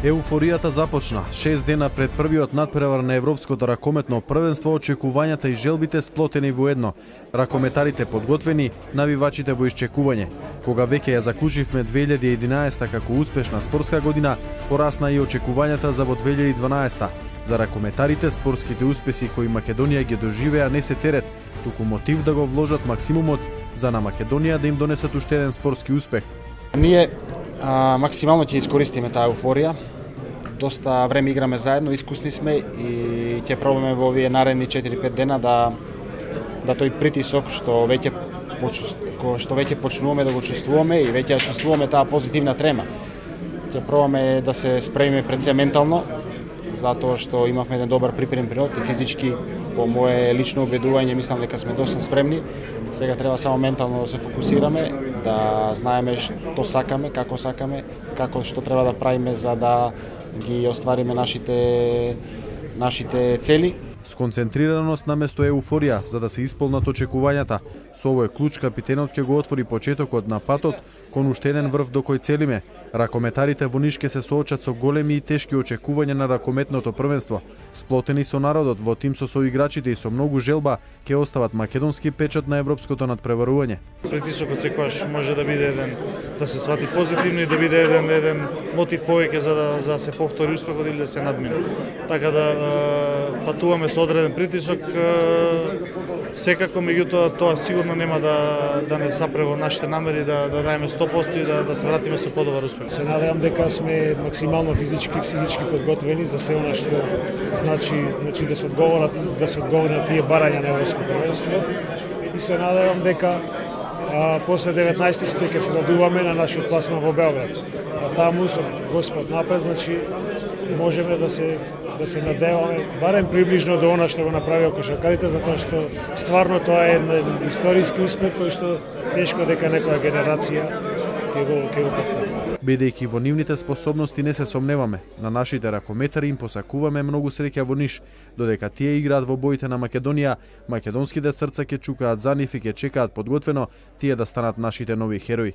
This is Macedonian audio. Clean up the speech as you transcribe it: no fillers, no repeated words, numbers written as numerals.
Еуфоријата започна. 6 дена пред првиот надпревар на Европското ракометно првенство, очекувањата и желбите сплотени во едно. Ракометарите подготвени, навивачите во исчекување. Кога веќе ја заклучивме 2011 како успешна спортска година, порасна и очекувањата за во 2012. За ракометарите спортските успеси кои Македонија ги доживеа не се терет, туку мотив да го вложат максимумот за на Македонија да им донесат уште еден спортски успех. Ние максимално ќе искористиме таа еуфорија. Доста време играме заедно, искусни сме и ќе пробаме во овие наредни 4-5 дена да тој притисок што веќе почнуваме да го чувствуваме и веќе ја чувствуваме таа позитивна трема. Ќе пробаме да се спремиме пред се ментално, затоа што имавме еден добар припремен период и физички, по мое лично убедување, мислам дека сме доста спремни. Сега треба само ментално да се фокусираме, да знаеме што сакаме, како што треба да правиме за да ги оствариме нашите цели. Сконцентрираност наместо еуфорија за да се исполнат очекувањата. Со овој клуч капитенот ќе го отвори почетокот на патот кон уште еден врв до кој целиме. Ракометарите во Ниш ќе се соочат со големи и тешки очекувања на ракометното првенство. Сплотени со народот, во тим со соиграчите и со многу желба, ќе остават македонски печат на европското надпреварување. Притисокот секогаш може да биде еден, да се свати позитивно и да биде еден мотив повеќе за да се повтори успехот или да се надмине. Така да патуваме со одреден притисок, секако, меѓутоа тоа сигурно нема да не сапре во нашите намери да даеме 100% и да се вратиме со подобар успех. Се надевам дека сме максимално физички и психички подготвени за се она што значи да се одговори на тие барања на Европско првенство и се надевам дека после 19 ќе се радуваме на нашиот пласман во Белград. А таму со Господ напред, значи можеме да се надеваме барем приближно до она што го направиа кошаркарите, затоа што стварно тоа е еден историски успех кој што тешко дека некоја генерација ќе го повтори. Бидејќи во нивните способности не се сомневаме, на нашите ракометари им посакуваме многу среќа во Ниш, додека тие играат во боите на Македонија, македонските срца ќе чукаат за нив и ќе чекаат подготвено тие да станат нашите нови херои.